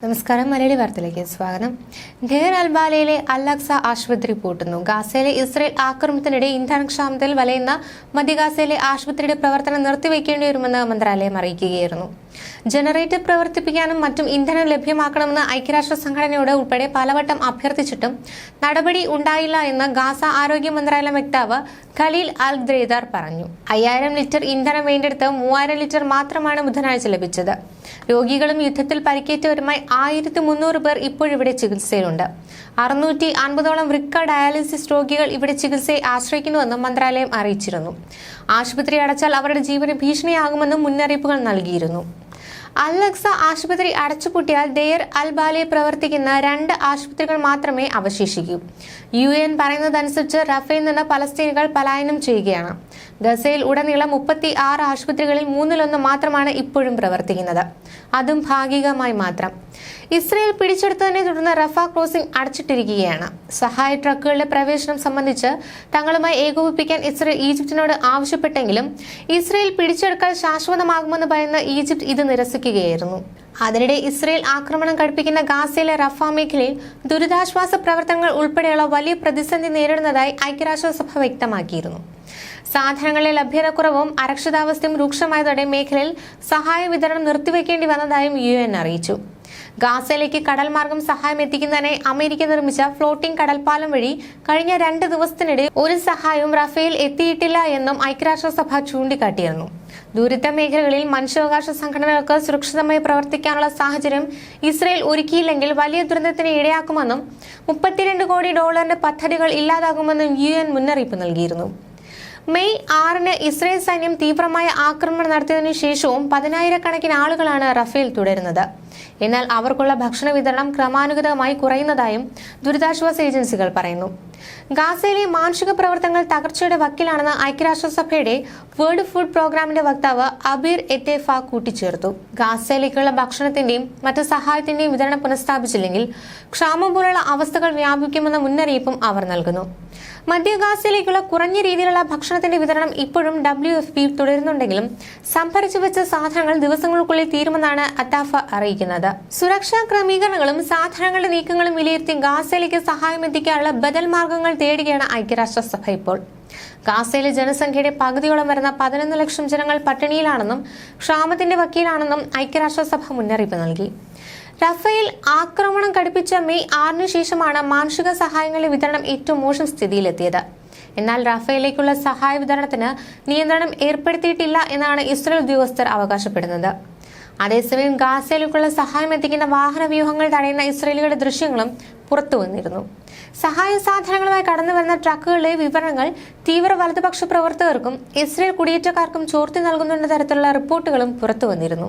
നമസ്കാരം. മലയാളി വാർത്തയിലേക്ക് സ്വാഗതം. ഡെയർ അൽബാലയിലെ അൽ-അഖ്സ ആശുപത്രി പൂട്ടുന്നു. ഗാസയിലെ ഇസ്രയേൽ ആക്രമണത്തിനിടെ ഇന്ധനക്ഷാമത്തിൽ വലയുന്ന മധ്യ ഗാസയിലെ ആശുപത്രിയുടെ പ്രവർത്തനം നിർത്തിവെക്കേണ്ടി വരുമെന്ന് മന്ത്രാലയം അറിയിക്കുകയായിരുന്നു. ജനറേറ്റർ പ്രവർത്തിപ്പിക്കാനും മറ്റും ഇന്ധനം ലഭ്യമാക്കണമെന്ന് ഐക്യരാഷ്ട്ര സംഘടനയോട് ഉൾപ്പെടെ പലവട്ടം അഭ്യർത്ഥിച്ചിട്ടും നടപടി ഉണ്ടായില്ല എന്ന് ഗാസ ആരോഗ്യ മന്ത്രാലയം വക്താവ് ഖലീൽ അൽ-ദ്രേദർ പറഞ്ഞു. 5000 ലിറ്റർ ഇന്ധനം വേണ്ടെടുത്ത് 3000 ലിറ്റർ മാത്രമാണ് ബുധനാഴ്ച ലഭിച്ചത്. രോഗികളും യുദ്ധത്തിൽ പരിക്കേറ്റവരുമായി 1300 പേർ ഇപ്പോഴിവിടെ ചികിത്സയിലുണ്ട്. 650ഓളം വൃക്ക ഡയാലിസിസ് രോഗികൾ ഇവിടെ ചികിത്സയെ ആശ്രയിക്കുന്നുവെന്നും മന്ത്രാലയം അറിയിച്ചിരുന്നു. ആശുപത്രി അടച്ചാൽ അവരുടെ ജീവന് ഭീഷണിയാകുമെന്നും മുന്നറിയിപ്പുകൾ നൽകിയിരുന്നു. അൽ-അഖ്സ ആശുപത്രി അടച്ചുപൂട്ടിയാൽ ഡെയർ അൽ-ബാലയിൽ പ്രവർത്തിക്കുന്ന 2 ആശുപത്രികൾ മാത്രമേ അവശേഷിക്കൂ. UN പറയുന്നതനുസരിച്ച് റഫേൽ നിന്ന് പലസ്തീനികൾ പലായനം ചെയ്യുകയാണ്. ഗസയിൽ ഉടനീളം 36 ആശുപത്രികളിൽ 1/3 മാത്രമാണ് ഇപ്പോഴും പ്രവർത്തിക്കുന്നത്, അതും ഭാഗികമായി മാത്രം. ഇസ്രയേൽ പിടിച്ചെടുത്തതിനെ തുടർന്ന് റഫ ക്രോസിംഗ് അടച്ചിട്ടിരിക്കുകയാണ്. സഹായ ട്രക്കുകളുടെ പ്രവേശനം സംബന്ധിച്ച് തങ്ങളുമായി ഏകോപിപ്പിക്കാൻ ഇസ്രയേൽ ഈജിപ്തിനോട് ആവശ്യപ്പെട്ടെങ്കിലും ഇസ്രയേൽ പിടിച്ചെടുക്കൽ ശാശ്വതമാകുമെന്ന് പറയുന്ന ഈജിപ്ത് ഇത് നിരസിക്കുകയായിരുന്നു. അതിനിടെ ഇസ്രയേൽ ആക്രമണം കടുപ്പിക്കുന്ന ഗാസയിലെ റഫ മേഖലയിൽ ദുരിതാശ്വാസ പ്രവർത്തനങ്ങൾ ഉൾപ്പെടെയുള്ള വലിയ പ്രതിസന്ധി നേരിടുന്നതായി ഐക്യരാഷ്ട്രസഭ വ്യക്തമാക്കിയിരുന്നു. സാധനങ്ങളുടെ ലഭ്യതക്കുറവും അരക്ഷിതാവസ്ഥയും രൂക്ഷമായതോടെ മേഖലയിൽ സഹായ വിതരണം നിർത്തിവെക്കേണ്ടി വന്നതായും UN അറിയിച്ചു. ഗാസയിലേക്ക് കടൽ മാർഗം സഹായം എത്തിക്കുന്നതിനായി അമേരിക്ക നിർമ്മിച്ച ഫ്ലോട്ടിംഗ് കടൽപ്പാലം വഴി കഴിഞ്ഞ 2 ദിവസത്തിനിടെ ഒരു സഹായവും റഫേൽ എത്തിയിട്ടില്ല എന്നും ഐക്യരാഷ്ട്രസഭ ചൂണ്ടിക്കാട്ടിയിരുന്നു. ദുരിത മേഖലകളിൽ മനുഷ്യാവകാശ സംഘടനകൾക്ക് സുരക്ഷിതമായി പ്രവർത്തിക്കാനുള്ള സാഹചര്യം ഇസ്രയേൽ ഒരുക്കിയില്ലെങ്കിൽ വലിയ ദുരന്തത്തിന് ഇടയാക്കുമെന്നും $32 കോടി പദ്ധതികൾ ഇല്ലാതാകുമെന്നും UN മുന്നറിയിപ്പ് നൽകിയിരുന്നു. മെയ് 6-ന് ഇസ്രയേൽ സൈന്യം തീവ്രമായ ആക്രമണം നടത്തിയതിനു ശേഷവും 10,000-കണക്കിന് ആളുകളാണ് റഫേൽ തുടരുന്നത്. എന്നാൽ അവർക്കുള്ള ഭക്ഷണ വിതരണം ക്രമാനുഗതമായി കുറയുന്നതായും ദുരിതാശ്വാസ ഏജൻസികൾ പറയുന്നു. ഗാസയിലെ മാനുഷിക പ്രവർത്തനങ്ങൾ തകർച്ചയുടെ വക്കിലാണെന്ന് ഐക്യരാഷ്ട്രസഭയുടെ വേൾഡ് ഫുഡ് പ്രോഗ്രാമിന്റെ വക്താവ് അബീർ എത്തേഫ കൂട്ടിച്ചേർത്തു. ഗാസയിലേക്കുള്ള ഭക്ഷണത്തിന്റെയും മറ്റ് സഹായത്തിന്റെയും വിതരണം പുനഃസ്ഥാപിച്ചില്ലെങ്കിൽ ക്ഷാമം പോലുള്ള അവസ്ഥകൾ വ്യാപിക്കുമെന്ന മുന്നറിയിപ്പും അവർ നൽകുന്നു. മധ്യ ഗാസയിലേക്കുള്ള കുറഞ്ഞ രീതിയിലുള്ള ഭക്ഷണത്തിന്റെ വിതരണം ഇപ്പോഴും WFP തുടരുന്നുണ്ടെങ്കിലും സംഭരിച്ചു വെച്ച സാധനങ്ങൾ ദിവസങ്ങൾക്കുള്ളിൽ തീരുമെന്നാണ് അത്താഫ അറിയിക്കുന്നത്. സുരക്ഷാ ക്രമീകരണങ്ങളും സാധനങ്ങളുടെ നീക്കങ്ങളും വിലയിരുത്തി ഗാസയിലേക്ക് സഹായം എത്തിക്കാനുള്ള ബദൽ മാർഗങ്ങൾ തേടുകയാണ് ഐക്യരാഷ്ട്രസഭ ഇപ്പോൾ. ഗാസയിലെ ജനസംഖ്യയുടെ പകുതിയോളം വരുന്ന 11 ലക്ഷം ജനങ്ങൾ പട്ടിണിയിലാണെന്നും ക്ഷാമത്തിന്റെ വക്കീലാണെന്നും ഐക്യരാഷ്ട്രസഭ മുന്നറിയിപ്പ് നൽകി. റഫേൽ ആക്രമണം കടുപ്പിച്ച മെയ് 6-ന് ശേഷമാണ് മാനുഷിക സഹായങ്ങളുടെ വിതരണം ഏറ്റവും മോശം സ്ഥിതിയിലെത്തിയത്. എന്നാൽ റഫേലിലേക്കുള്ള സഹായ വിതരണത്തിന് നിയന്ത്രണം ഏർപ്പെടുത്തിയിട്ടില്ല എന്നാണ് ഇസ്രയേൽ ഉദ്യോഗസ്ഥർ അവകാശപ്പെടുന്നത്. അതേസമയം ഗാസയിലേക്കുള്ള സഹായം എത്തിക്കുന്ന വാഹന വ്യൂഹങ്ങൾ തടയുന്ന ഇസ്രയേലികളുടെ ദൃശ്യങ്ങളും പുറത്തുവന്നിരുന്നു. സഹായ സാധനങ്ങളുമായി കടന്നുവരുന്ന ട്രക്കുകളുടെ വിവരങ്ങൾ തീവ്ര വലതുപക്ഷ പ്രവർത്തകർക്കും ഇസ്രയേൽ കുടിയേറ്റക്കാർക്കും ചോർത്തി നൽകുന്ന തരത്തിലുള്ള റിപ്പോർട്ടുകളും പുറത്തുവന്നിരുന്നു.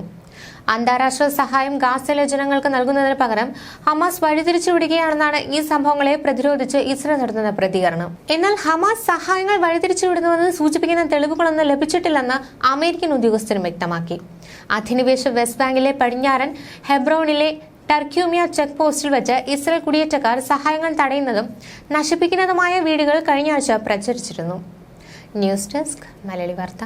അന്താരാഷ്ട്ര സഹായം ഗാസയിലെ ജനങ്ങൾക്ക് നൽകുന്നതിന് പകരം ഹമാസ് വഴിതിരിച്ചുവിടുകയാണെന്നാണ് ഈ സംഭവങ്ങളെ പ്രതിരോധിച്ച് ഇസ്രയേൽ നടത്തുന്ന പ്രതികരണം. എന്നാൽ ഹമാസ് സഹായങ്ങൾ വഴിതിരിച്ചുവിടുന്നുവെന്ന് സൂചിപ്പിക്കുന്ന തെളിവുകളൊന്നും ലഭിച്ചിട്ടില്ലെന്ന് അമേരിക്കൻ ഉദ്യോഗസ്ഥരും വ്യക്തമാക്കി. അധിനിവേശ വെസ്റ്റ് ബാങ്കിലെ പടിഞ്ഞാറൻ ഹെബ്രോണിലെ ടർക്യൂമിയ ചെക്ക് പോസ്റ്റിൽ വെച്ച് ഇസ്രയേൽ കുടിയേറ്റക്കാർ സഹായങ്ങൾ തടയുന്നതും നശിപ്പിക്കുന്നതുമായ വീഡിയോകൾ കഴിഞ്ഞ ആഴ്ച പ്രചരിച്ചിരുന്നു. ന്യൂസ് ഡെസ്ക് മലയാളി വാർത്ത.